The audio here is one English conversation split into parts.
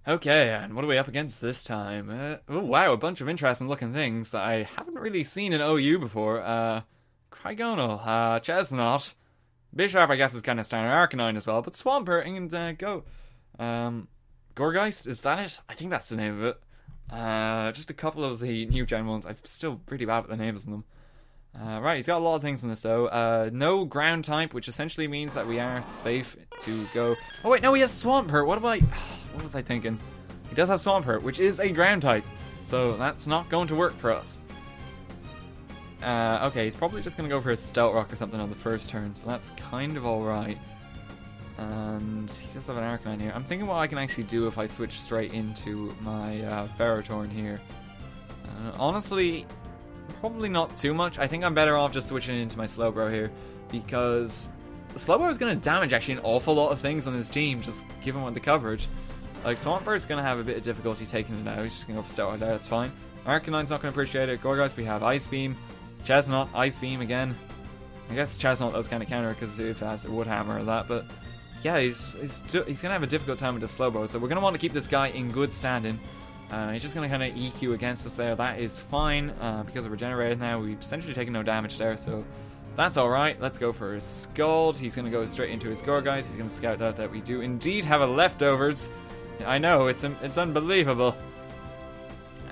Okay, and what are we up against this time? Oh wow, a bunch of interesting looking things that I haven't really seen in OU before. Cryogonal, Chesnaught, Bisharp I guess is kind of standard, Arcanine as well, but Swampert and Go. Gorgeist, is that it? I think that's the name of it. Just a couple of the new gen ones. I'm still pretty bad with the names of them. Right, he's got a lot of things in this though. No ground type, which essentially means that we are safe to go. Oh wait, no, he has Swampert. What was I thinking? He does have Swampert, which is a ground type, so that's not going to work for us. Okay, he's probably just going to go for a Stealth Rock or something on the first turn, so that's kind of alright. And he does have an Arcanine here. I'm thinking what I can actually do if I switch straight into my Ferrothorn here. Honestly, probably not too much. I think I'm better off just switching into my Slowbro here, because the Slowbro is going to damage actually an awful lot of things on his team, just given what the coverage. Like, Swampbert's going to have a bit of difficulty taking it out. He's just going to go for Stealth Rock there, that's fine. Arcanine's not going to appreciate it. Gorgeist, we have Ice Beam. Chesnaught, Ice Beam again. I guess Chesnaught does kind of counter because if it has a Wood Hammer or that, but yeah, he's going to have a difficult time with the Slowbro, so we're going to want to keep this guy in good standing. He's just going to kind of EQ against us there. That is fine, because of Regenerated now. We've essentially taken no damage there, so that's alright. Let's go for his Scald. He's going to go straight into his Gorgeist. He's going to scout out that we do indeed have a Leftovers. I know, it's unbelievable.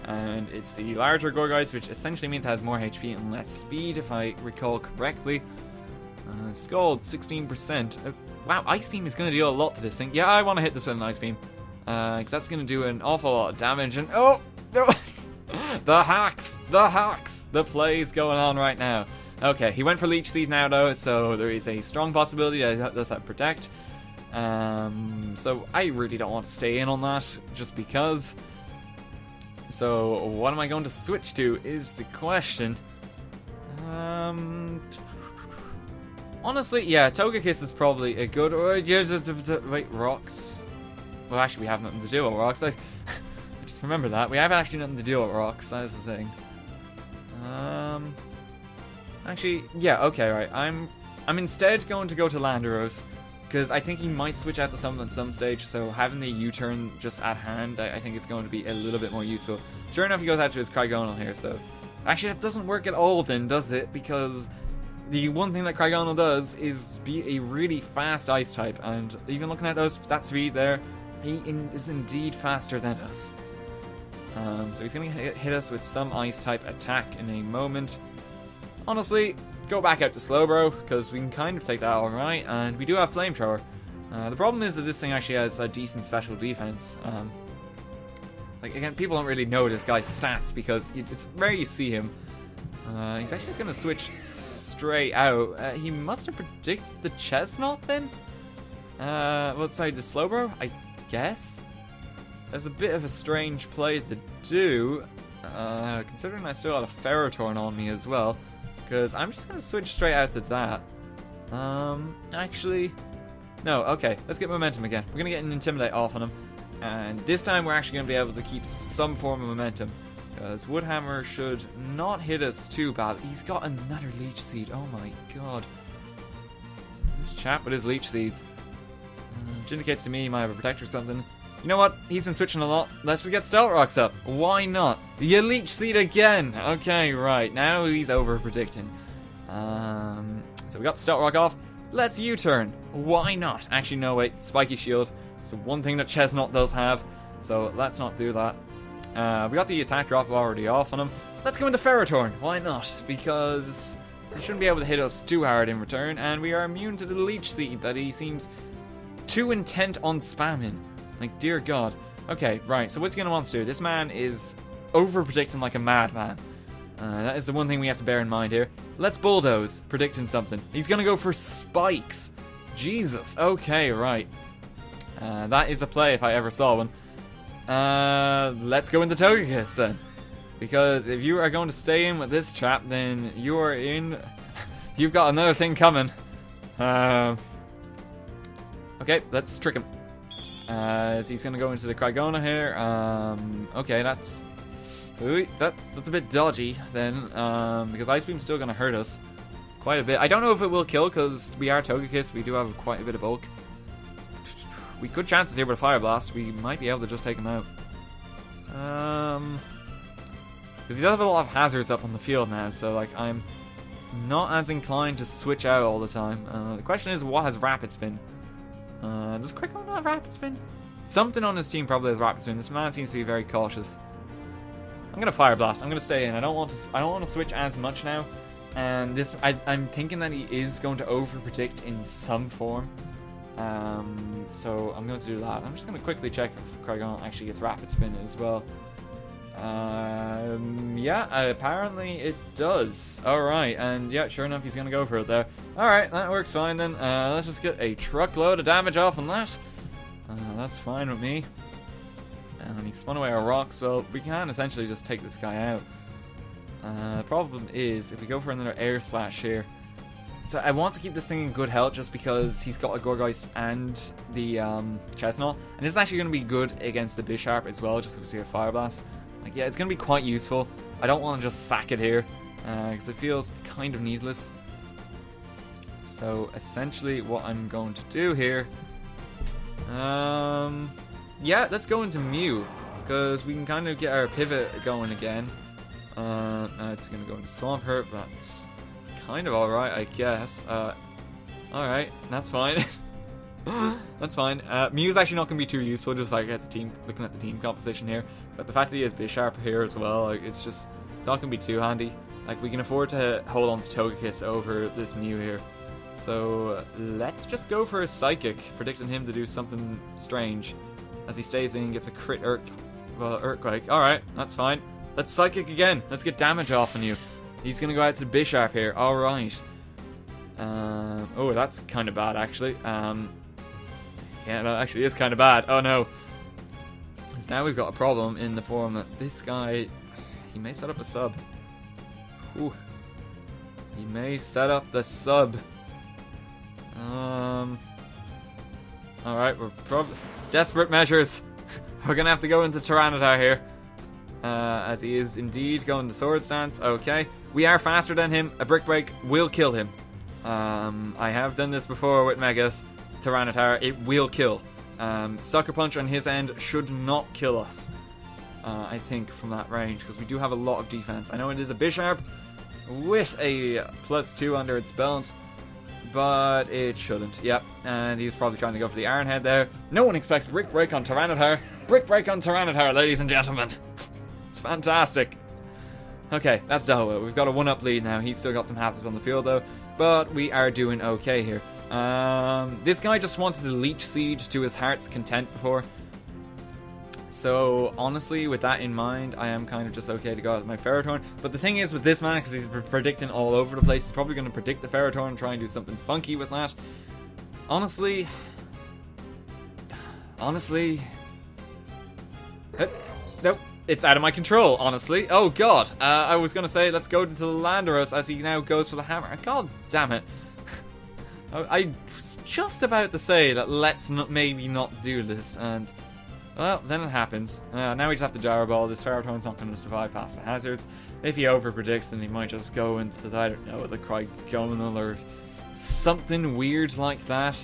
And it's the larger Gorgeist, which essentially means it has more HP and less speed, if I recall correctly. Scald, 16%. Wow, Ice Beam is going to deal a lot to this thing. Yeah, I want to hit this with an Ice Beam. Because that's going to do an awful lot of damage. And oh, no. The hacks, the plays going on right now. Okay, he went for Leech Seed now though, so there is a strong possibility that it does have Protect. So I really don't want to stay in on that, just because. So what am I going to switch to is the question. Honestly, yeah, Togekiss is probably a good. Wait, Rocks. Well, actually, we have nothing to do with Rocks. I just remember that we have actually nothing to do with Rocks. That's the thing. Actually, yeah, okay, right. I'm instead going to go to Landorus, because I think he might switch out to something at some stage, so having the U-turn just at hand, I think it's going to be a little bit more useful. Sure enough, he goes out to his Cryogonal here, so. Actually, that doesn't work at all then, does it? Because the one thing that Cryogonal does is be a really fast Ice type, and even looking at that speed there, he is indeed faster than us. So he's going to hit us with some Ice type attack in a moment. Honestly, go back out to Slowbro, because we can kind of take that alright, and we do have Flamethrower. The problem is that this thing actually has a decent special defense. Like, again, people don't really know this guy's stats, because it's rare you see him. He's actually just going to switch straight out. He must have predicted the Chesnaught then? Well, sorry, the Slowbro, I guess? There's a bit of a strange play to do, considering I still had a Ferrothorn on me as well. Because I'm just going to switch straight out to that. Actually, no, okay, let's get momentum again. We're going to get an Intimidate off on him. And this time we're actually going to be able to keep some form of momentum. Because Woodhammer should not hit us too bad. He's got another Leech Seed, oh my god. This chap with his Leech Seeds. Which indicates to me he might have a Protector or something. You know what? He's been switching a lot. Let's just get Stealth Rocks up. Why not? The Leech Seed again. Okay, right. Now he's over-predicting. So we got the Stealth Rock off. Let's U-turn. Why not? Actually, no, wait. Spiky Shield. It's the one thing that Chesnaught does have. So let's not do that. We got the attack drop already off on him. Let's go into Ferrothorn. Why not? Because he shouldn't be able to hit us too hard in return. And we are immune to the Leech Seed that he seems too intent on spamming. Like, dear God. Okay, right, so what's he going to want to do? This man is over-predicting like a madman. That is the one thing we have to bear in mind here. Let's Bulldoze, predicting something. He's going to go for Spikes. Jesus, okay, right. That is a play if I ever saw one. Let's go into Togekiss then. Because if you are going to stay in with this chap, then you are in... You've got another thing coming. Okay, let's trick him. So he's going to go into the Crygona here. Okay, that's a bit dodgy then, because Ice Beam's still going to hurt us quite a bit. I don't know if it will kill, because we are Togekiss. We do have quite a bit of bulk. We could chance it here with a Fire Blast. We might be able to just take him out. Because he does have a lot of hazards up on the field now, so like I'm not as inclined to switch out all the time. The question is, what has Rapid Spin? Does Quick-On not have Rapid Spin? Something on his team probably has Rapid Spin. This man seems to be very cautious. I'm gonna Fire Blast. I'm gonna stay in. I don't want to switch as much now. And this, I'm thinking that he is going to over-predict in some form. So I'm going to do that. I'm just going to quickly check if Quick-On actually gets Rapid Spin as well. Yeah, apparently it does. Alright, and yeah, sure enough, he's going to go for it there. Alright, that works fine then. Let's just get a truckload of damage off on that. That's fine with me. And he spun away our rocks. Well, we can essentially just take this guy out. The problem is, if we go for another Air Slash here. So I want to keep this thing in good health just because he's got a Gorgeist and the Chestnut. And this is actually going to be good against the Bisharp as well, just because we have Fire Blast. Like, yeah, it's going to be quite useful. I don't want to just sack it here, because it feels kind of needless. So essentially what I'm going to do here... yeah, let's go into Mew, because we can kind of get our pivot going again. Now it's going to go into Swampert, but that's kind of alright, I guess. Alright, that's fine. That's fine. Mew's actually not going to be too useful, just like at the team, looking at the team composition here. But the fact that he has Bisharp here as well, like, it's not going to be too handy. Like, we can afford to hold on to Togekiss over this Mew here. So let's just go for a Psychic, predicting him to do something strange. As he stays in, gets a crit Earthquake. Alright, that's fine. Let's Psychic again. Let's get damage off on you. He's going to go out to Bisharp here. Alright. Oh, that's kind of bad, actually. Yeah, no, actually is kind of bad. Oh, no. Because now we've got a problem in the form that this guy... He may set up a sub. Ooh. He may set up the sub. Alright, we're probably... Desperate measures. We're going to have to go into Tyranitar here. As he is indeed going to Sword Stance. Okay. We are faster than him. A Brick Break will kill him. I have done this before with Megas. Tyranitar, it will kill. Sucker Punch on his end should not kill us. I think from that range, because we do have a lot of defense. I know it is a Bisharp with a +2 under its belt, but it shouldn't. Yep, and he's probably trying to go for the Iron Head there. No one expects Brick Break on Tyranitar. Brick Break on Tyranitar, ladies and gentlemen. It's fantastic. Okay, that's Dahua. We've got a 1-up lead now. He's still got some hazards on the field though, but we are doing okay here. This guy just wanted to Leech Seed to his heart's content before. So, honestly, with that in mind, I am kind of just okay to go out with my Ferrothorn. But the thing is, with this man, because he's predicting all over the place, he's probably going to predict the Ferrothorn and try and do something funky with that. Honestly... Nope. It's out of my control, honestly. Oh, God. I was going to say, let's go to the Landorus as he now goes for the Hammer. God damn it. I was just about to say that let's maybe not do this, and... Well, then it happens. Now we just have to Gyro Ball. This Ferrothorn's not going to survive past the hazards. If he over-predicts, then he might just go into, I don't know, the Cryogonal or something weird like that.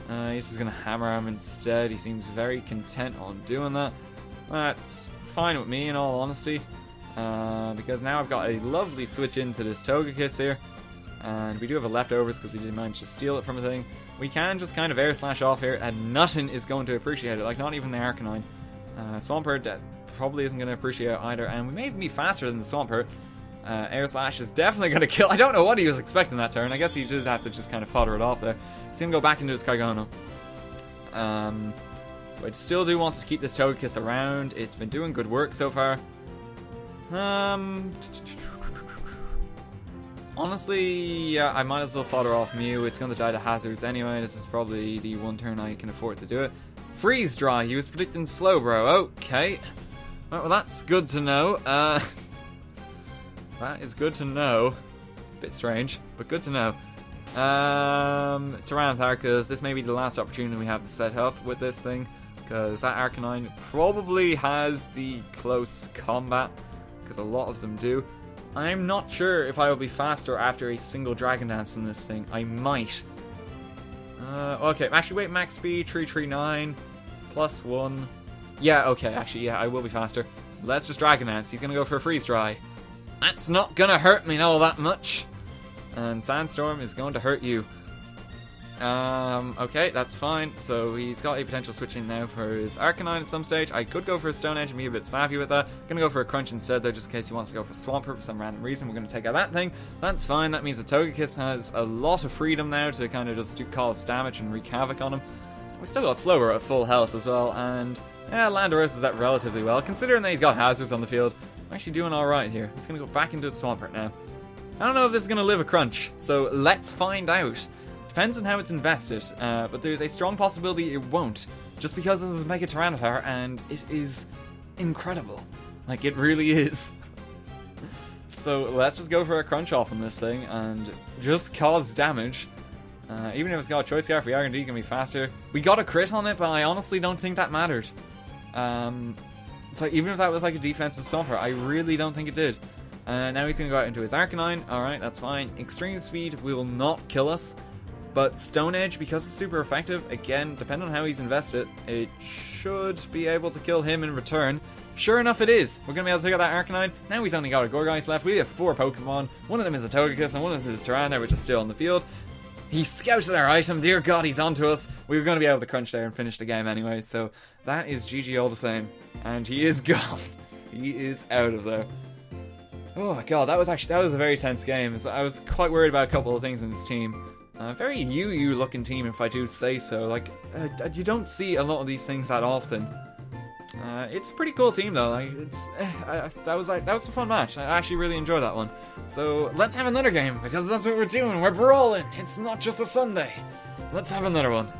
He's just going to Hammer him instead. He seems very content on doing that. That's fine with me, in all honesty. Because now I've got a lovely switch into this Togekiss here. And we do have a leftovers because we did manage to steal it from a thing. We can just kind of Air Slash off here, and nothing is going to appreciate it. Like, not even the Arcanine. Swampert probably isn't going to appreciate it either, and we may even be faster than the Swampert. Air Slash is definitely going to kill. I don't know what he was expecting that turn. I guess he did have to just kind of fodder it off there. He's going to go back into his Cryogonal. So I still do want to keep this Togekiss around. It's been doing good work so far. Honestly, yeah, I might as well fodder off Mew. It's going to die to hazards anyway. This is probably the one turn I can afford to do it. Freeze Dry. He was predicting Slowbro. Okay. Well, that's good to know. That is good to know. Bit strange, but good to know. Tyranitar, because this may be the last opportunity we have to set up with this thing. Because that Arcanine probably has the close combat. Because a lot of them do. I'm not sure if I will be faster after a single Dragon Dance in this thing. I might. Okay, actually wait, max speed, 339. +1. Yeah, okay, actually, yeah, I will be faster. Let's just Dragon Dance. He's gonna go for a Freeze Dry. That's not gonna hurt me all that much. And Sandstorm is going to hurt you. Okay, that's fine. So he's got a potential switch in now for his Arcanine at some stage. I could go for a Stone Edge and be a bit savvy with that. Gonna go for a Crunch instead though, just in case he wants to go for Swampert for some random reason. We're gonna take out that thing. That's fine. That means the Togekiss has a lot of freedom now to kind of just cause damage and wreak havoc on him. We still got Slower at full health as well, and yeah, Landorus is at relatively well, considering that he's got hazards on the field. I'm actually doing alright here. He's gonna go back into his Swampert now. I don't know if this is gonna live a Crunch, so let's find out. Depends on how it's invested, but there's a strong possibility it won't, just because this is Mega Tyranitar, and it is incredible. Like, it really is. So let's just go for a Crunch off on this thing, and just cause damage. Even if it's got a Choice Scarf, we are indeed going to be faster. We got a crit on it, but I honestly don't think that mattered. It's like, even if that was like a defensive Stomper, I really don't think it did. Now he's going to go out into his Arcanine. Alright, that's fine. Extreme Speed will not kill us. But Stone Edge, because it's super effective, again, depending on how he's invested, it should be able to kill him in return. Sure enough, it is. We're going to be able to take out that Arcanine. Now he's only got a Gorgeist left. We have 4 Pokemon. One of them is a Togekiss, and one of them is Tyranitar, which is still on the field. He scouted our item. Dear God, he's onto us. We were going to be able to crunch there and finish the game anyway, so that is GG all the same. And he is gone. He is out of there. Oh my God, that was a very tense game. I was quite worried about a couple of things in this team. Very Yu-Yu looking team, if I do say so. Like, you don't see a lot of these things that often. It's a pretty cool team though. Like, that was a fun match. I actually really enjoyed that one. So let's have another game, because that's what we're doing. We're brawling. It's not just a Sunday. Let's have another one.